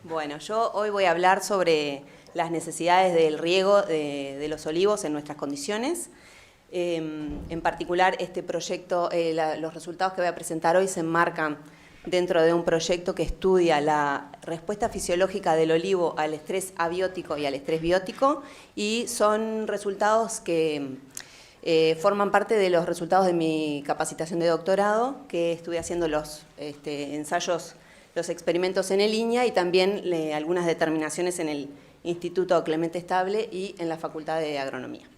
Bueno, yo hoy voy a hablar sobre las necesidades del riego de los olivos en nuestras condiciones. En particular, este proyecto, los resultados que voy a presentar hoy se enmarcan dentro de un proyecto que estudia la respuesta fisiológica del olivo al estrés abiótico y al estrés biótico, y son resultados que forman parte de los resultados de mi capacitación de doctorado, que estuve haciendo los ensayos, los experimentos en línea y también algunas determinaciones en el Instituto Clemente Estable y en la Facultad de Agronomía.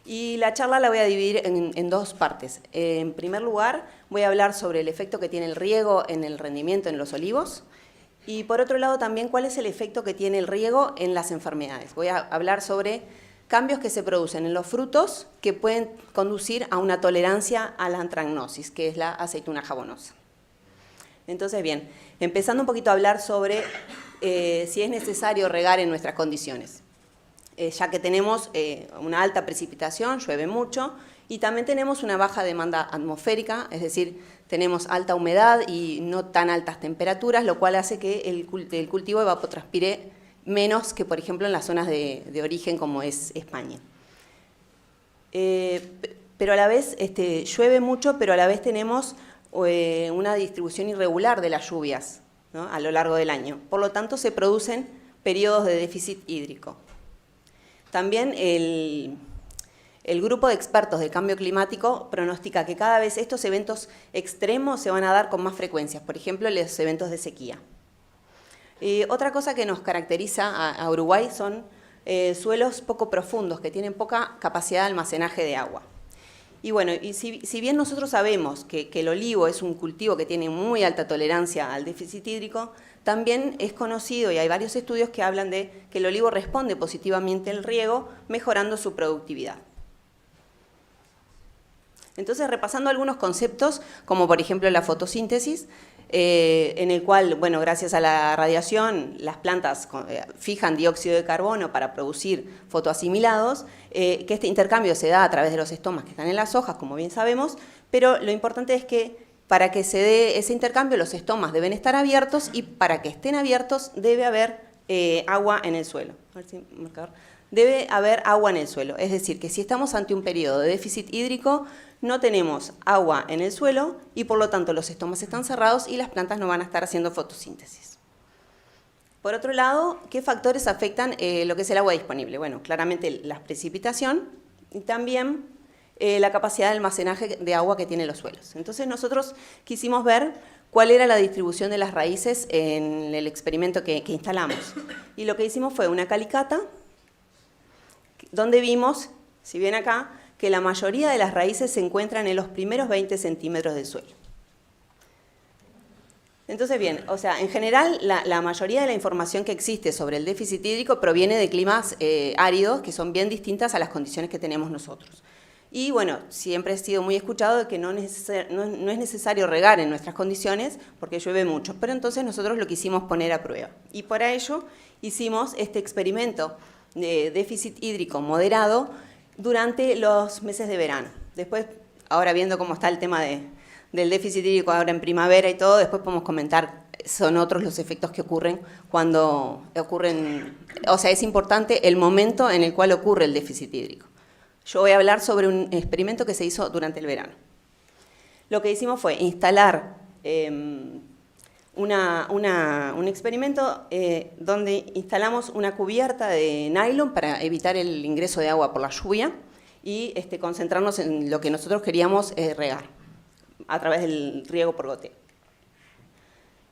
Y la charla la voy a dividir en dos partes. En primer lugar, voy a hablar sobre el efecto que tiene el riego en el rendimiento en los olivos, y por otro lado también cuál es el efecto que tiene el riego en las enfermedades. Voy a hablar sobre cambios que se producen en los frutos que pueden conducir a una tolerancia a la antracnosis, que es la aceituna jabonosa. Entonces, bien, empezando un poquito a hablar sobre si es necesario regar en nuestras condiciones. Ya que tenemos una alta precipitación, llueve mucho, y también tenemos una baja demanda atmosférica, es decir, tenemos alta humedad y no tan altas temperaturas, lo cual hace que el cultivo evapotranspire menos que, por ejemplo, en las zonas de origen como es España. Pero a la vez llueve mucho, pero a la vez tenemos una distribución irregular de las lluvias, ¿no?, a lo largo del año. Por lo tanto, se producen periodos de déficit hídrico. También el grupo de expertos del cambio climático pronostica que cada vez estos eventos extremos se van a dar con más frecuencia, por ejemplo, los eventos de sequía. Otra cosa que nos caracteriza a Uruguay son suelos poco profundos, que tienen poca capacidad de almacenaje de agua. Y bueno, y si bien nosotros sabemos que el olivo es un cultivo que tiene muy alta tolerancia al déficit hídrico, también es conocido, y hay varios estudios que hablan de que el olivo responde positivamente al riego, mejorando su productividad. Entonces, repasando algunos conceptos, como por ejemplo la fotosíntesis, en el cual, bueno, gracias a la radiación, las plantas fijan dióxido de carbono para producir fotoasimilados, que este intercambio se da a través de los estomas que están en las hojas, como bien sabemos, pero lo importante es que para que se dé ese intercambio, los estomas deben estar abiertos, y para que estén abiertos debe haber agua en el suelo. A ver si marcador. Debe haber agua en el suelo, es decir, que si estamos ante un periodo de déficit hídrico, no tenemos agua en el suelo y por lo tanto los estomas están cerrados y las plantas no van a estar haciendo fotosíntesis. Por otro lado, ¿qué factores afectan lo que es el agua disponible? Bueno, claramente la precipitación y también la capacidad de almacenaje de agua que tienen los suelos. Entonces nosotros quisimos ver cuál era la distribución de las raíces en el experimento que instalamos. Y lo que hicimos fue una calicata, donde vimos, si ven acá, que la mayoría de las raíces se encuentran en los primeros 20 centímetros del suelo. Entonces, bien, o sea, en general, la mayoría de la información que existe sobre el déficit hídrico proviene de climas áridos, que son bien distintas a las condiciones que tenemos nosotros. Y bueno, siempre he sido muy escuchado de que no es necesario regar en nuestras condiciones porque llueve mucho, pero entonces nosotros lo quisimos poner a prueba. Y para ello hicimos este experimento de déficit hídrico moderado durante los meses de verano. Después, ahora viendo cómo está el tema del déficit hídrico ahora en primavera y todo, después podemos comentar, son otros los efectos que ocurren cuando ocurren, o sea, es importante el momento en el cual ocurre el déficit hídrico. Yo voy a hablar sobre un experimento que se hizo durante el verano. Lo que hicimos fue instalar un experimento donde instalamos una cubierta de nylon para evitar el ingreso de agua por la lluvia y concentrarnos en lo que nosotros queríamos regar a través del riego por goteo.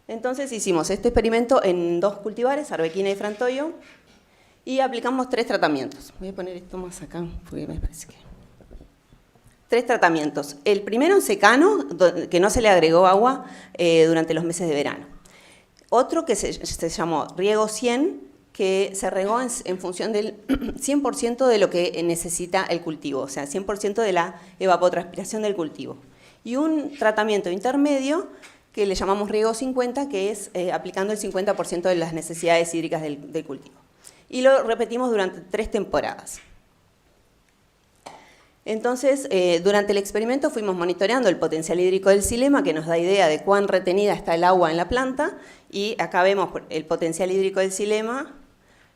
Entonces hicimos este experimento en dos cultivares, arbequina y frantoio, y aplicamos 3 tratamientos. Voy a poner esto más acá, porque me parece que... 3 tratamientos. El primero en secano, que no se le agregó agua durante los meses de verano. Otro que se llamó riego 100, que se regó en función del 100% de lo que necesita el cultivo, o sea, 100% de la evapotranspiración del cultivo. Y un tratamiento intermedio, que le llamamos riego 50, que es aplicando el 50% de las necesidades hídricas del cultivo. Y lo repetimos durante 3 temporadas. Entonces, durante el experimento fuimos monitoreando el potencial hídrico del xilema, que nos da idea de cuán retenida está el agua en la planta, y acá vemos el potencial hídrico del xilema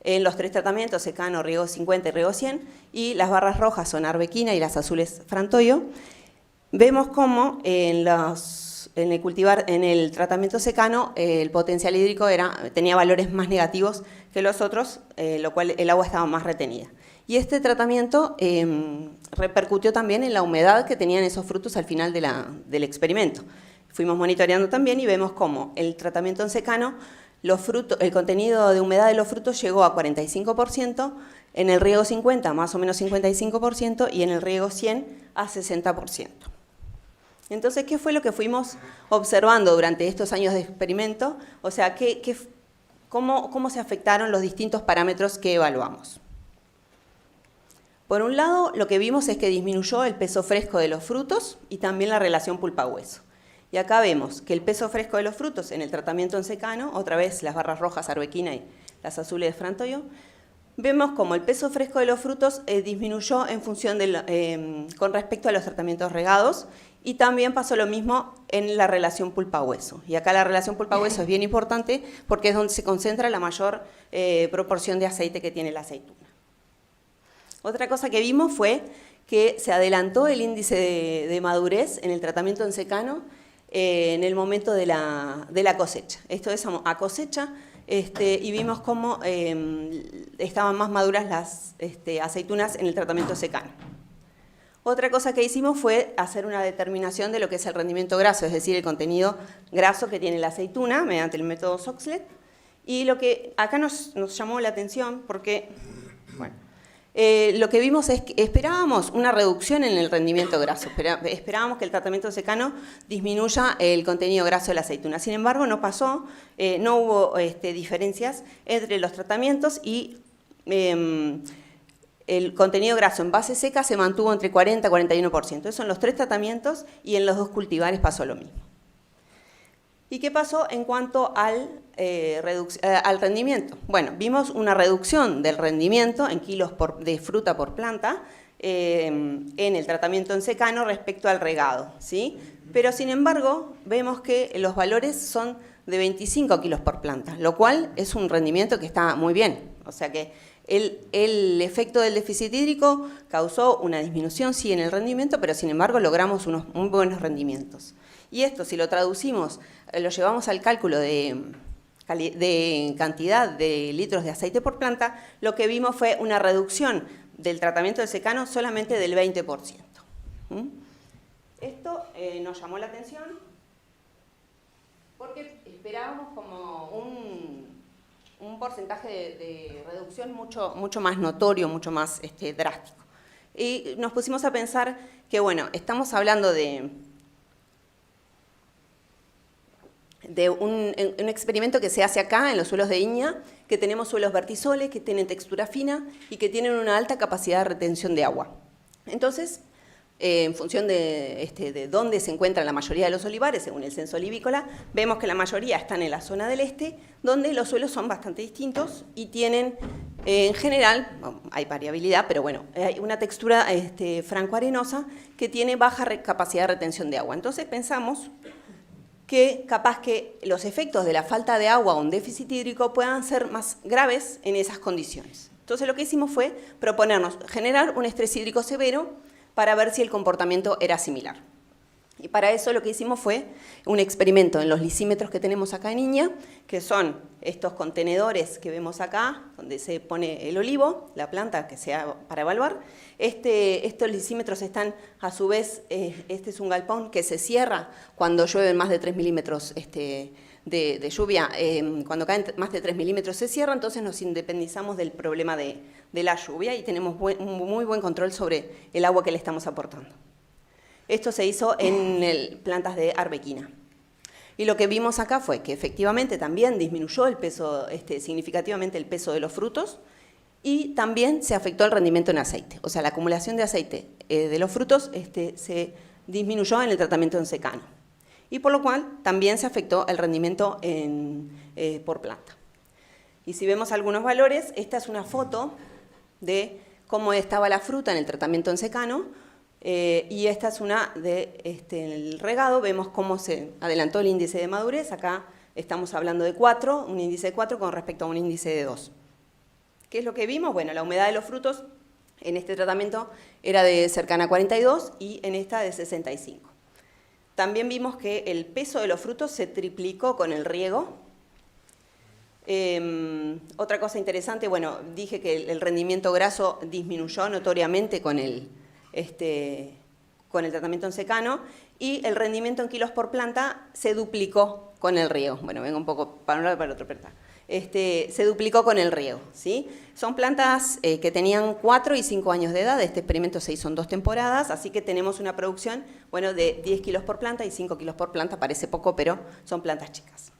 en los 3 tratamientos, secano, riego 50 y riego 100, y las barras rojas son arbequina y las azules frantoio. Vemos cómo en el tratamiento secano el potencial hídrico tenía valores más negativos que los otros, lo cual el agua estaba más retenida. Y este tratamiento repercutió también en la humedad que tenían esos frutos al final del experimento. Fuimos monitoreando también y vemos cómo el tratamiento en secano, el contenido de humedad de los frutos llegó a 45%, en el riego 50 más o menos 55% y en el riego 100 a 60%. Entonces, ¿qué fue lo que fuimos observando durante estos años de experimento? O sea, ¿cómo se afectaron los distintos parámetros que evaluamos? Por un lado, lo que vimos es que disminuyó el peso fresco de los frutos y también la relación pulpa-hueso. Y acá vemos que el peso fresco de los frutos en el tratamiento en secano, otra vez las barras rojas arbequina y las azules de frantoio, vemos como el peso fresco de los frutos disminuyó en función con respecto a los tratamientos regados, y también pasó lo mismo en la relación pulpa-hueso. Y acá la relación pulpa-hueso es bien importante porque es donde se concentra la mayor proporción de aceite que tiene la aceituna. Otra cosa que vimos fue que se adelantó el índice de madurez en el tratamiento en secano en el momento de la cosecha. Esto es a cosecha, y vimos cómo estaban más maduras las aceitunas en el tratamiento secano. Otra cosa que hicimos fue hacer una determinación de lo que es el rendimiento graso, es decir, el contenido graso que tiene la aceituna mediante el método Soxhlet. Y lo que acá nos llamó la atención porque, bueno, lo que vimos es que esperábamos una reducción en el rendimiento graso, esperábamos que el tratamiento secano disminuya el contenido graso de la aceituna. Sin embargo, no pasó, no hubo diferencias entre los tratamientos y el contenido graso en base seca se mantuvo entre 40 y 41%. Eso en los 3 tratamientos y en los 2 cultivares pasó lo mismo. ¿Y qué pasó en cuanto al rendimiento? Bueno, vimos una reducción del rendimiento en kilos de fruta por planta en el tratamiento en secano respecto al regado, ¿sí? Pero sin embargo, vemos que los valores son de 25 kilos por planta, lo cual es un rendimiento que está muy bien. O sea que el efecto del déficit hídrico causó una disminución, sí, en el rendimiento, pero sin embargo logramos unos muy buenos rendimientos. Y esto, si lo traducimos, lo llevamos al cálculo de cantidad de litros de aceite por planta, lo que vimos fue una reducción del tratamiento de secano solamente del 20%. Esto nos llamó la atención porque esperábamos como un porcentaje de reducción mucho más notorio, mucho más drástico. Y nos pusimos a pensar que, bueno, estamos hablando de un experimento que se hace acá en los suelos de Iña, que tenemos suelos vertisoles, que tienen textura fina y que tienen una alta capacidad de retención de agua. Entonces, en función de dónde se encuentran la mayoría de los olivares, según el censo olivícola, vemos que la mayoría están en la zona del este, donde los suelos son bastante distintos y tienen, en general, hay variabilidad, pero bueno, hay una textura franco-arenosa que tiene baja capacidad de retención de agua. Entonces pensamos que capaz que los efectos de la falta de agua o un déficit hídrico puedan ser más graves en esas condiciones. Entonces lo que hicimos fue proponernos generar un estrés hídrico severo para ver si el comportamiento era similar. Y para eso lo que hicimos fue un experimento en los lisímetros que tenemos acá en Iña, que son estos contenedores que vemos acá, donde se pone el olivo, la planta que sea para evaluar. Estos lisímetros están, a su vez, este es un galpón que se cierra cuando llueven más de 3 milímetros de lluvia. Cuando caen más de 3 milímetros se cierra, entonces nos independizamos del problema de la lluvia y tenemos un muy buen control sobre el agua que le estamos aportando. Esto se hizo en plantas de arbequina. Y lo que vimos acá fue que efectivamente también disminuyó el peso, significativamente el peso de los frutos y también se afectó el rendimiento en aceite. O sea, la acumulación de aceite de los frutos se disminuyó en el tratamiento en secano. Y por lo cual también se afectó el rendimiento por planta. Y si vemos algunos valores, esta es una foto de cómo estaba la fruta en el tratamiento en secano, Y esta es una de el regado. Vemos cómo se adelantó el índice de madurez. Acá estamos hablando de 4, un índice de 4 con respecto a un índice de 2. ¿Qué es lo que vimos? Bueno, la humedad de los frutos en este tratamiento era de cercana a 42 y en esta de 65. También vimos que el peso de los frutos se triplicó con el riego. Otra cosa interesante, bueno, dije que el rendimiento graso disminuyó notoriamente con el tratamiento en secano y el rendimiento en kilos por planta se duplicó con el riego. Bueno, vengo un poco para un lado y para el otro, pero se duplicó con el riego, ¿sí? Son plantas que tenían 4 y 5 años de edad. Este experimento se hizo en 2 temporadas, así que tenemos una producción, bueno, de 10 kilos por planta y 5 kilos por planta. Parece poco, pero son plantas chicas.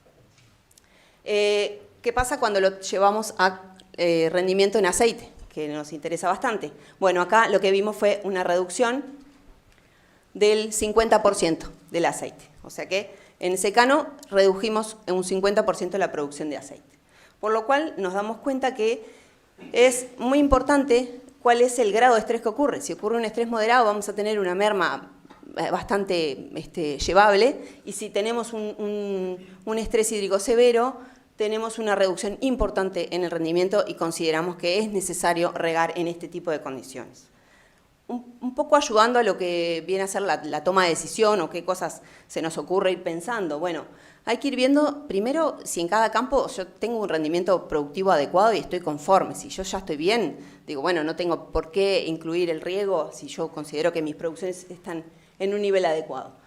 ¿Qué pasa cuando lo llevamos a rendimiento en aceite? Que nos interesa bastante. Bueno, acá lo que vimos fue una reducción del 50% del aceite. O sea que en secano redujimos en un 50% la producción de aceite. Por lo cual nos damos cuenta que es muy importante cuál es el grado de estrés que ocurre. Si ocurre un estrés moderado vamos a tener una merma bastante llevable, y si tenemos un estrés hídrico severo, tenemos una reducción importante en el rendimiento y consideramos que es necesario regar en este tipo de condiciones. Un poco ayudando a lo que viene a ser la toma de decisión o qué cosas se nos ocurre ir pensando. Bueno, hay que ir viendo primero si en cada campo yo tengo un rendimiento productivo adecuado y estoy conforme. Si yo ya estoy bien, digo, bueno, no tengo por qué incluir el riego si yo considero que mis producciones están en un nivel adecuado.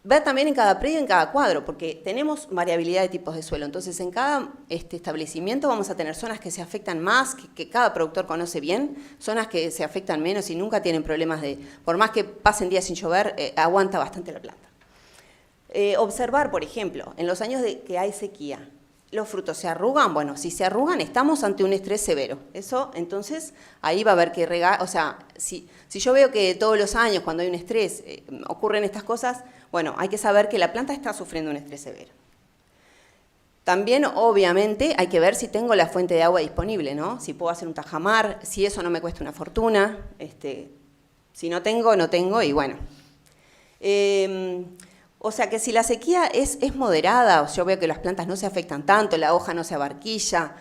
Ver también en cada predio, en cada cuadro, porque tenemos variabilidad de tipos de suelo. Entonces, en cada establecimiento vamos a tener zonas que se afectan más, que cada productor conoce bien, zonas que se afectan menos y nunca tienen problemas de, por más que pasen días sin llover, aguanta bastante la planta. Observar, por ejemplo, en los años que hay sequía, ¿los frutos se arrugan? Bueno, si se arrugan, estamos ante un estrés severo. Eso, entonces, ahí va a haber que regar. O sea, si yo veo que todos los años, cuando hay un estrés, ocurren estas cosas, bueno, hay que saber que la planta está sufriendo un estrés severo. También, obviamente, hay que ver si tengo la fuente de agua disponible, ¿no? Si puedo hacer un tajamar, si eso no me cuesta una fortuna. Si no tengo, no tengo, y bueno. O sea que si la sequía es moderada, yo veo que las plantas no se afectan tanto, la hoja no se abarquilla,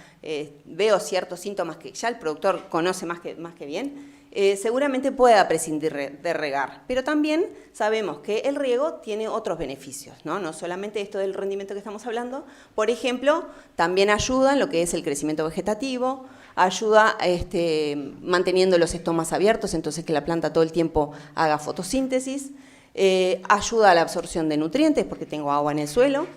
veo ciertos síntomas que ya el productor conoce más que bien, seguramente pueda prescindir de regar. Pero también sabemos que el riego tiene otros beneficios, ¿no? No solamente esto del rendimiento que estamos hablando. Por ejemplo, también ayuda en lo que es el crecimiento vegetativo, ayuda manteniendo los estomas abiertos, entonces que la planta todo el tiempo haga fotosíntesis. Ayuda a la absorción de nutrientes porque tengo agua en el suelo,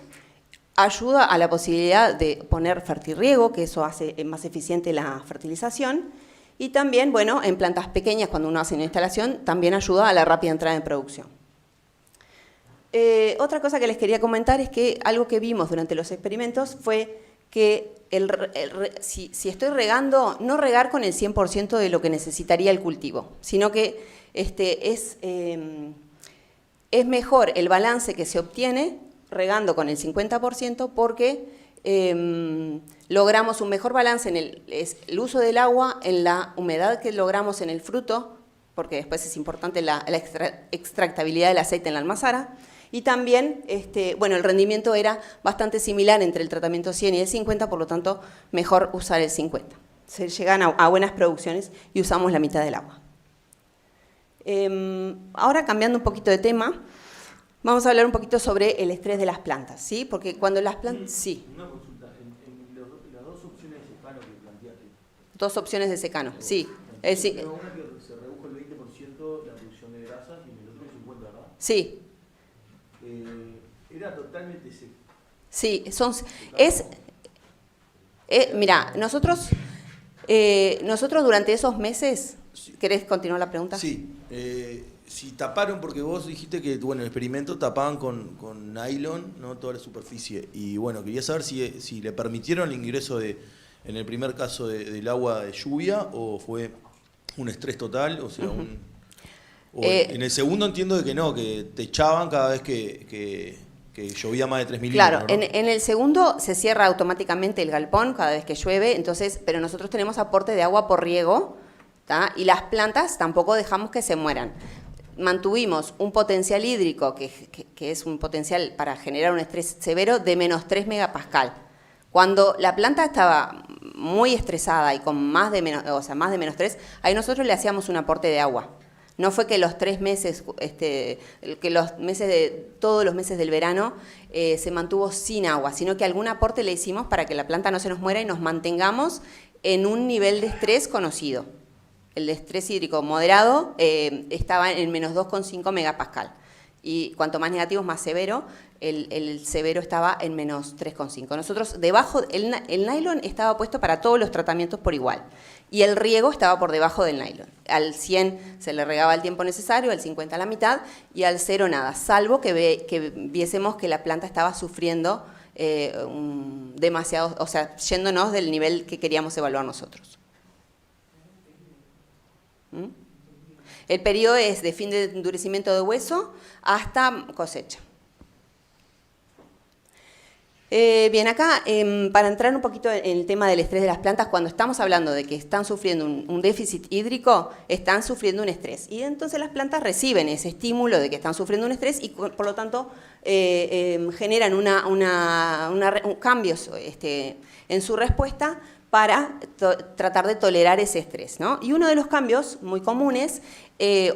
ayuda a la posibilidad de poner fertirriego, que eso hace más eficiente la fertilización, y también, bueno, en plantas pequeñas, cuando uno hace una instalación, también ayuda a la rápida entrada en producción. Otra cosa que les quería comentar es que algo que vimos durante los experimentos fue que si estoy regando, no regar con el 100% de lo que necesitaría el cultivo, sino que es mejor el balance que se obtiene regando con el 50% porque logramos un mejor balance en el uso del agua, en la humedad que logramos en el fruto, porque después es importante la extractabilidad del aceite en la almazara, y también bueno, el rendimiento era bastante similar entre el tratamiento 100 y el 50, por lo tanto mejor usar el 50. Se llegan a buenas producciones y usamos la mitad del agua. Ahora, cambiando un poquito de tema, vamos a hablar un poquito sobre el estrés de las plantas, ¿sí? Porque cuando las plantas... Sí. Una consulta, en las dos opciones de secano que planteaste. Dos opciones de secano, sí. Sí. Una que se redujo el 20% la producción de grasas y en el otro el 50%, ¿verdad? Sí. Era totalmente seco. Sí, mirá, nosotros durante esos meses... ¿Querés continuar la pregunta? Sí. Si taparon, porque vos dijiste que, bueno, el experimento tapaban con nylon, ¿no?, toda la superficie. Y bueno, quería saber si le permitieron el ingreso en el primer caso del agua de lluvia, o fue un estrés total, o sea, en el segundo entiendo de que no, que te echaban cada vez que llovía más de 3 milímetros. Claro, ¿no? En el segundo se cierra automáticamente el galpón cada vez que llueve, entonces, pero nosotros tenemos aporte de agua por riego, ¿tá? Y las plantas tampoco dejamos que se mueran. mantuvimos un potencial hídrico, que es un potencial para generar un estrés severo, de menos 3 megapascal. Cuando la planta estaba muy estresada y con más de menos 3, ahí nosotros le hacíamos un aporte de agua. No fue que los 3 meses, todos los meses del verano se mantuvo sin agua, sino que algún aporte le hicimos para que la planta no se nos muera y nos mantengamos en un nivel de estrés conocido. El de estrés hídrico moderado estaba en menos 2,5 megapascal. Y cuanto más negativo, más severo. El severo estaba en menos 3,5. Nosotros, el nylon estaba puesto para todos los tratamientos por igual. Y el riego estaba por debajo del nylon. Al 100 se le regaba el tiempo necesario, al 50 la mitad, y al 0 nada. Salvo que viésemos que la planta estaba sufriendo demasiado, o sea, yéndonos del nivel que queríamos evaluar nosotros. El periodo es de fin de endurecimiento de hueso hasta cosecha. Bien, acá, para entrar un poquito en el tema del estrés de las plantas, cuando estamos hablando de que están sufriendo un déficit hídrico, están sufriendo un estrés. Y entonces las plantas reciben ese estímulo de que están sufriendo un estrés y, por lo tanto, generan cambios en su respuesta para tratar de tolerar ese estrés, ¿no? Y uno de los cambios muy comunes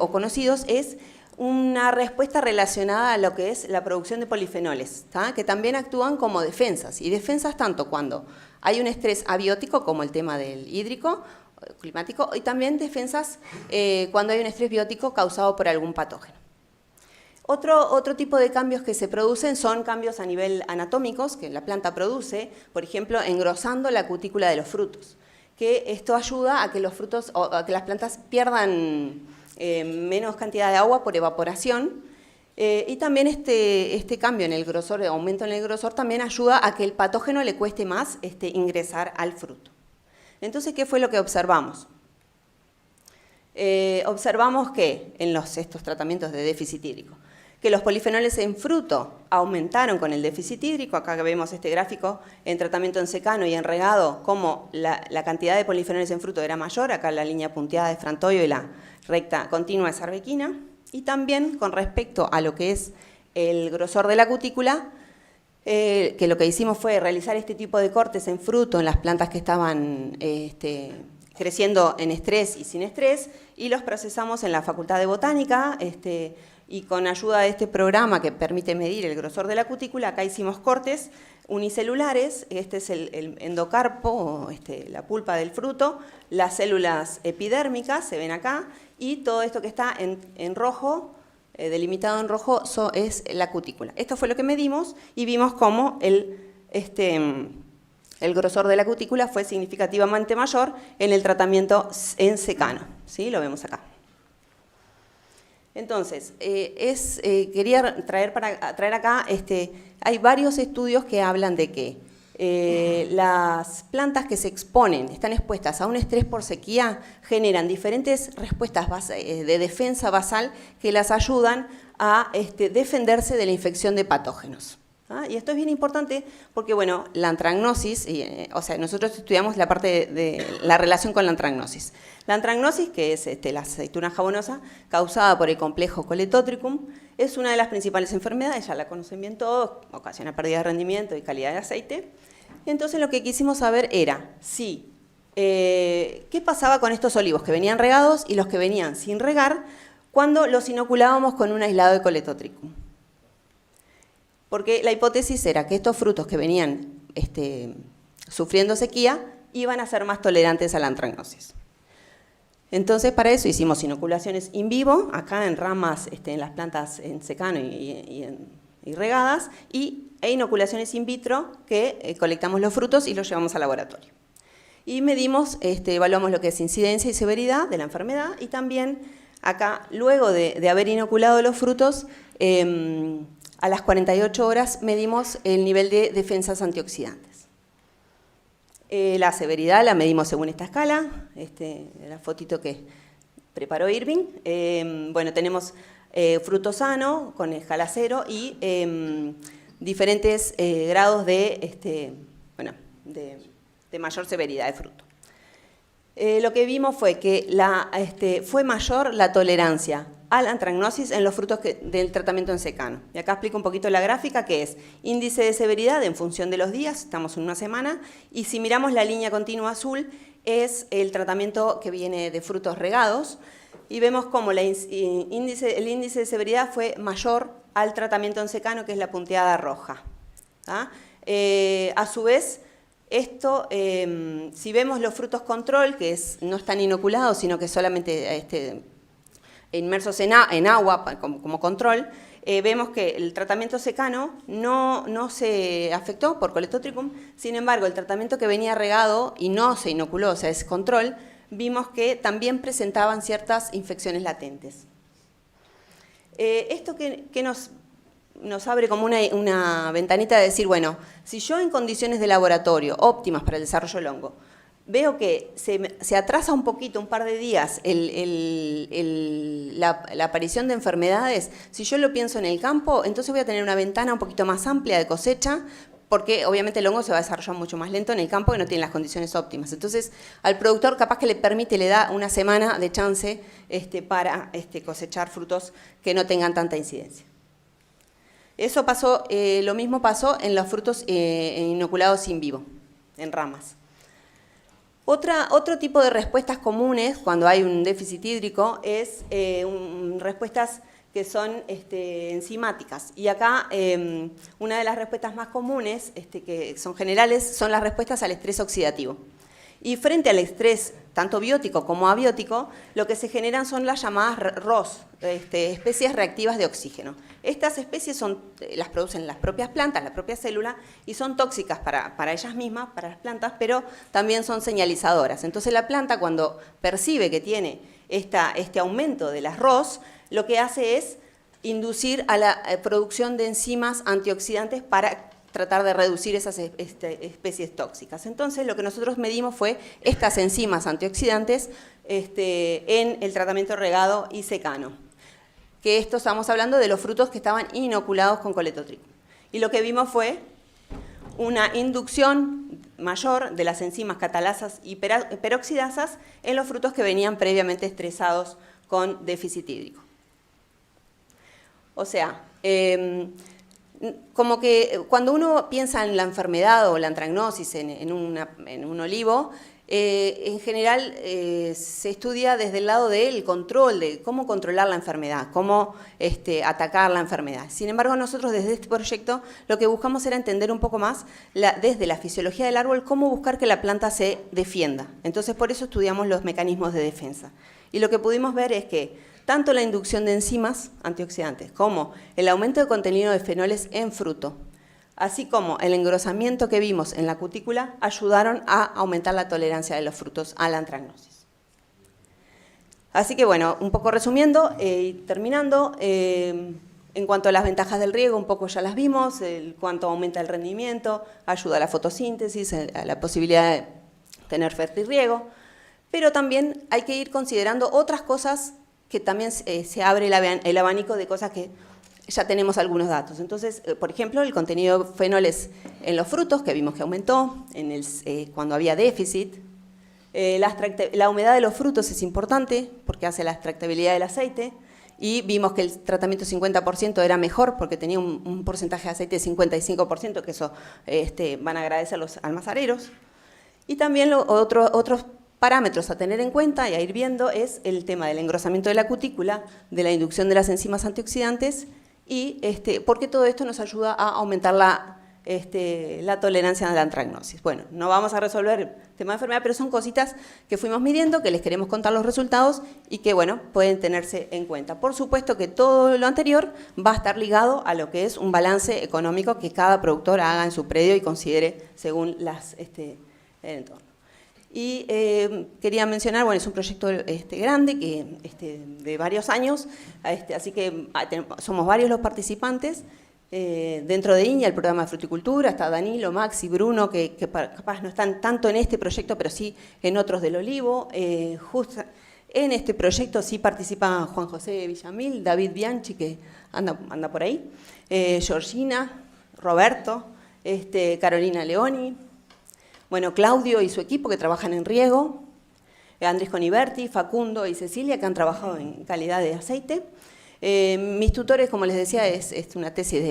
o conocidos es una respuesta relacionada a lo que es la producción de polifenoles, ¿tá? Que también actúan como defensas, y defensas tanto cuando hay un estrés abiótico, como el tema del hídrico, climático, y también defensas cuando hay un estrés biótico causado por algún patógeno. Otro tipo de cambios que se producen son cambios a nivel anatómicos que la planta produce, por ejemplo, engrosando la cutícula de los frutos, que esto ayuda a que los frutos, o a que las plantas pierdan menos cantidad de agua por evaporación, y también este cambio en el grosor, aumento en el grosor, también ayuda a que el patógeno le cueste más ingresar al fruto. Entonces, ¿qué fue lo que observamos? Observamos que en estos tratamientos de déficit hídrico, que los polifenoles en fruto aumentaron con el déficit hídrico. Acá vemos este gráfico en tratamiento en secano y en regado, como la cantidad de polifenoles en fruto era mayor, acá la línea punteada de Frantoio y la recta continua de Sarbequina, y también con respecto a lo que es el grosor de la cutícula, que lo que hicimos fue realizar este tipo de cortes en fruto en las plantas que estaban creciendo en estrés y sin estrés, y los procesamos en la Facultad de Botánica, y con ayuda de este programa que permite medir el grosor de la cutícula, acá hicimos cortes unicelulares. Este es el endocarpo, la pulpa del fruto, las células epidérmicas se ven acá, y todo esto que está en rojo, delimitado en rojo, es la cutícula. Esto fue lo que medimos y vimos cómo el grosor de la cutícula fue significativamente mayor en el tratamiento en secano, ¿sí? Lo vemos acá. Entonces, quería traer acá, hay varios estudios que hablan de que las plantas que se exponen, están expuestas a un estrés por sequía, generan diferentes respuestas de defensa basal que las ayudan a defenderse de la infección de patógenos. ¿Ah? Y esto es bien importante porque, bueno, la antragnosis, o sea, nosotros estudiamos la parte de la relación con la antragnosis. La antragnosis, que es la aceituna jabonosa, causada por el complejo Coletotricum, es una de las principales enfermedades, ya la conocen bien todos, ocasiona pérdida de rendimiento y calidad de aceite. Entonces lo que quisimos saber era qué pasaba con estos olivos que venían regados y los que venían sin regar cuando los inoculábamos con un aislado de Coletotricum. Porque la hipótesis era que estos frutos que venían sufriendo sequía iban a ser más tolerantes a la antragnosis. Entonces, para eso hicimos inoculaciones in vivo, acá en ramas, en las plantas en secano y regadas, e inoculaciones in vitro, que colectamos los frutos y los llevamos al laboratorio. Y medimos, evaluamos lo que es incidencia y severidad de la enfermedad, y también acá, luego de haber inoculado los frutos, a las 48 horas medimos el nivel de defensas antioxidantes. La severidad la medimos según esta escala, la fotito que preparó Irving. Bueno, tenemos fruto sano con escala 0 y diferentes grados de mayor severidad de fruto. Lo que vimos fue que fue mayor la tolerancia a la antracnosis en los frutos del tratamiento en secano. Y acá explico un poquito la gráfica, que es índice de severidad en función de los días, estamos en una semana, y si miramos la línea continua azul, es el tratamiento que viene de frutos regados, y vemos como el índice de severidad fue mayor al tratamiento en secano, que es la punteada roja. ¿Ah? A su vez, esto, si vemos los frutos control, que no están inoculados, sino que solamente inmersos en agua como control, vemos que el tratamiento secano no se afectó por Coletotricum, sin embargo, el tratamiento que venía regado y no se inoculó, o sea, es control, vimos que también presentaban ciertas infecciones latentes. Esto que nos abre como una ventanita de decir, bueno, si yo en condiciones de laboratorio óptimas para el desarrollo del hongo, veo que se atrasa un poquito, un par de días, la aparición de enfermedades, si yo lo pienso en el campo, entonces voy a tener una ventana un poquito más amplia de cosecha, porque obviamente el hongo se va a desarrollar mucho más lento en el campo que no tiene las condiciones óptimas. Entonces, al productor capaz que le da una semana de chance para cosechar frutos que no tengan tanta incidencia. Eso pasó, lo mismo pasó en los frutos inoculados in vivo, en ramas. Otro tipo de respuestas comunes cuando hay un déficit hídrico es respuestas que son enzimáticas. Y acá una de las respuestas más comunes, que son generales, son las respuestas al estrés oxidativo. Y frente al estrés, tanto biótico como abiótico, lo que se generan son las llamadas ROS, especies reactivas de oxígeno. Estas especies las producen las propias plantas, la propia célula, y son tóxicas para ellas mismas, para las plantas, pero también son señalizadoras. Entonces la planta, cuando percibe que tiene este aumento de las ROS, lo que hace es inducir a la producción de enzimas antioxidantes para tratar de reducir esas especies tóxicas. Entonces, lo que nosotros medimos fue estas enzimas antioxidantes en el tratamiento regado y secano. Que esto estamos hablando de los frutos que estaban inoculados con Coletotricum. Y lo que vimos fue una inducción mayor de las enzimas catalasas y peroxidasas en los frutos que venían previamente estresados con déficit hídrico. O sea, como que cuando uno piensa en la enfermedad o la antracnosis en un olivo, en general se estudia desde el lado del control, de cómo controlar la enfermedad, cómo atacar la enfermedad. Sin embargo, nosotros desde este proyecto lo que buscamos era entender un poco más, desde la fisiología del árbol, cómo buscar que la planta se defienda. Entonces, por eso estudiamos los mecanismos de defensa. Y lo que pudimos ver es que tanto la inducción de enzimas antioxidantes como el aumento de contenido de fenoles en fruto, así como el engrosamiento que vimos en la cutícula, ayudaron a aumentar la tolerancia de los frutos a la antracnosis. Así que bueno, un poco resumiendo y terminando, en cuanto a las ventajas del riego, un poco ya las vimos, cuánto aumenta el rendimiento, ayuda a la fotosíntesis, a la posibilidad de tener fértil riego, pero también hay que ir considerando otras cosas que también se abre el abanico de cosas que ya tenemos algunos datos. Entonces, por ejemplo, el contenido de fenoles en los frutos, que vimos que aumentó cuando había déficit. La humedad de los frutos es importante porque hace la extractabilidad del aceite, y vimos que el tratamiento 50% era mejor porque tenía un porcentaje de aceite de 55%, que eso van a agradecer los almazareros. Y también otros parámetros a tener en cuenta y a ir viendo es el tema del engrosamiento de la cutícula, de la inducción de las enzimas antioxidantes y porque todo esto nos ayuda a aumentar la tolerancia a la antracnosis. Bueno, no vamos a resolver el tema de enfermedad, pero son cositas que fuimos midiendo, que les queremos contar los resultados y que, bueno, pueden tenerse en cuenta. Por supuesto que todo lo anterior va a estar ligado a lo que es un balance económico que cada productor haga en su predio y considere según el entorno. Y quería mencionar, bueno, es un proyecto grande, de varios años, así que somos varios los participantes. Dentro de INIA, el programa de fruticultura, está Danilo, Maxi, Bruno, que capaz no están tanto en este proyecto, pero sí en otros del olivo. Justo en este proyecto sí participan Juan José Villamil, David Bianchi, que anda por ahí, Georgina, Roberto, Carolina Leoni, bueno, Claudio y su equipo que trabajan en riego, Andrés Coniberti, Facundo y Cecilia, que han trabajado en calidad de aceite. Mis tutores, como les decía, es una tesis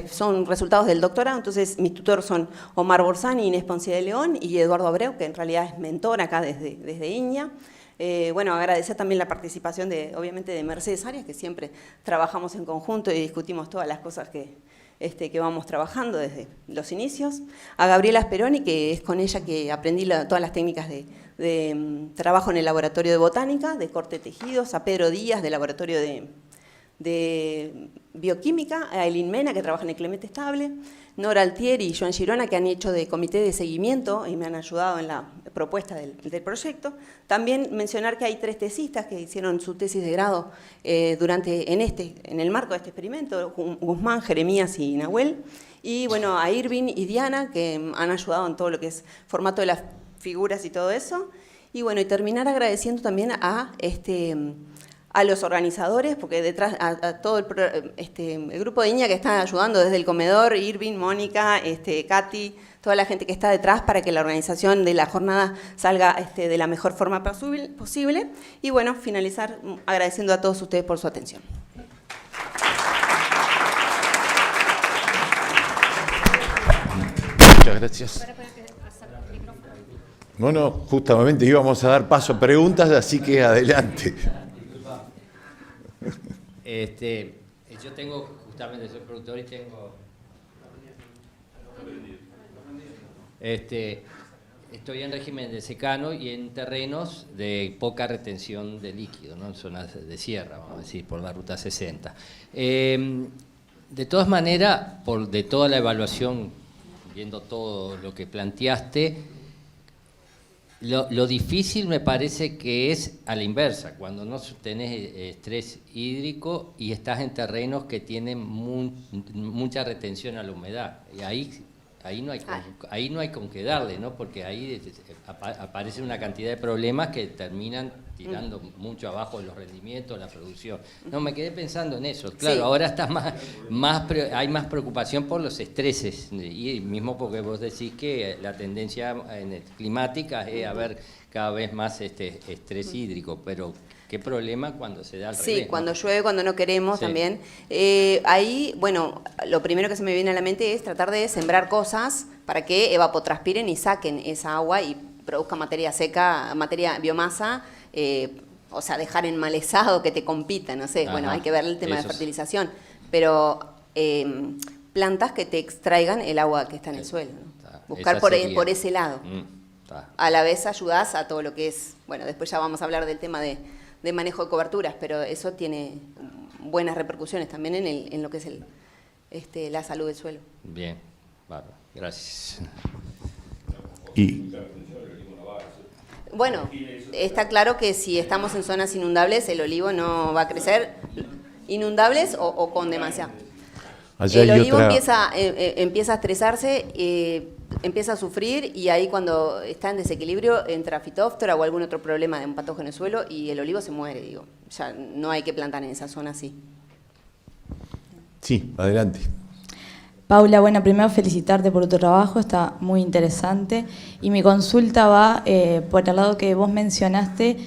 son resultados del doctorado, entonces mis tutores son Omar Borzani, Inés Ponce de León y Eduardo Abreu, que en realidad es mentor acá desde INIA. Bueno, agradecer también la participación obviamente de Mercedes Arias, que siempre trabajamos en conjunto y discutimos todas las cosas que vamos trabajando desde los inicios. A Gabriela Speroni, que es con ella que aprendí todas las técnicas de trabajo en el laboratorio de botánica, de corte de tejidos. A Pedro Díaz, del laboratorio de bioquímica. A Eileen Mena, que trabaja en el Clemente Estable. Nora Altieri y Joan Girona, que han hecho de comité de seguimiento y me han ayudado en la propuesta del proyecto. También mencionar que hay 3 tesistas que hicieron su tesis de grado en el marco de este experimento: Guzmán, Jeremías y Nahuel. Y bueno, a Irving y Diana, que han ayudado en todo lo que es formato de las figuras y todo eso. Y bueno, y terminar agradeciendo también a los organizadores, porque detrás a todo el grupo de INIA que está ayudando desde el comedor, Irving, Mónica, Katy, toda la gente que está detrás para que la organización de la jornada salga de la mejor forma posible. Y bueno, finalizar agradeciendo a todos ustedes por su atención. Muchas gracias. Bueno, justamente íbamos a dar paso a preguntas, así que adelante. Yo tengo, justamente soy productor y tengo... Estoy en régimen de secano y en terrenos de poca retención de líquido, ¿no? En zonas de sierra, vamos a decir, por la ruta 60. De todas maneras, de toda la evaluación, viendo todo lo que planteaste, lo difícil me parece que es a la inversa, cuando no tenés estrés hídrico y estás en terrenos que tienen mucha retención a la humedad. Y ahí no hay con qué darle, ¿no? Porque ahí aparece una cantidad de problemas que terminan tirando mucho abajo los rendimientos, la producción. No, me quedé pensando en eso. Claro, sí. Ahora está hay más preocupación por los estreses, y mismo porque vos decís que la tendencia climática es haber cada vez más estrés hídrico, pero qué problema cuando se da al revés. Sí, cuando llueve, cuando no queremos también. Ahí, bueno, lo primero que se me viene a la mente es tratar de sembrar cosas para que evapotranspiren y saquen esa agua y produzcan materia seca, biomasa, o sea, dejar enmalezado que te compita, no sé. Ajá. Bueno, hay que ver el tema de fertilización, pero plantas que te extraigan el agua que está en el suelo, ¿no? Buscar por ese lado. A la vez ayudás a todo lo que es, bueno, después ya vamos a hablar del tema de manejo de coberturas, pero eso tiene buenas repercusiones también en lo que es la salud del suelo. Bien, bárbaro, gracias. Bueno, está claro que si estamos en zonas inundables, el olivo no va a crecer. ¿Inundables o con demasiado? El olivo empieza a estresarse, empieza a sufrir, y ahí cuando está en desequilibrio entra fitóftora o algún otro problema de un patógeno en el suelo y el olivo se muere, digo. Ya no hay que plantar en esa zona así. Sí, adelante. Paula, bueno, primero felicitarte por tu trabajo, está muy interesante. Y mi consulta va por el lado que vos mencionaste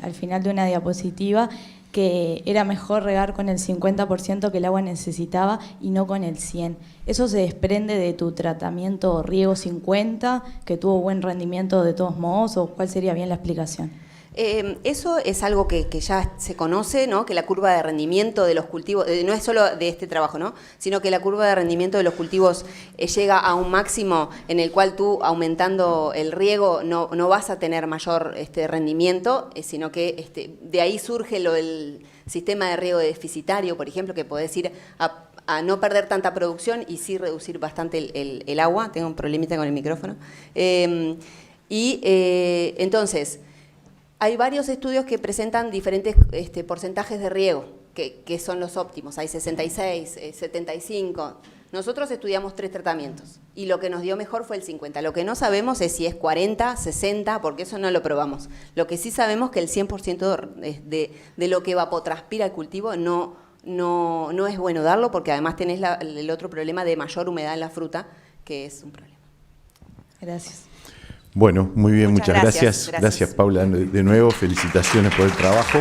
al final de una diapositiva, que era mejor regar con el 50% que el agua necesitaba y no con el 100%. ¿Eso se desprende de tu tratamiento riego 50, que tuvo buen rendimiento de todos modos, o cuál sería bien la explicación? Eso es algo que ya se conoce, ¿no? Que la curva de rendimiento de los cultivos, no es solo de este trabajo, ¿no? Sino que la curva de rendimiento de los cultivos llega a un máximo en el cual tú, aumentando el riego, no vas a tener mayor rendimiento, sino que de ahí surge el sistema de riego deficitario, por ejemplo, que podés ir a no perder tanta producción y sí reducir bastante el agua. Tengo un problemita con el micrófono. Entonces, hay varios estudios que presentan diferentes porcentajes de riego, que son los óptimos. Hay 66, 75. Nosotros estudiamos 3 tratamientos y lo que nos dio mejor fue el 50. Lo que no sabemos es si es 40, 60, porque eso no lo probamos. Lo que sí sabemos es que el 100% de lo que evapotranspira el cultivo no es bueno darlo, porque además tenés el otro problema de mayor humedad en la fruta, que es un problema. Gracias. Bueno, muy bien, muchas Muchas gracias. gracias. Gracias, Paula, de nuevo. Felicitaciones por el trabajo.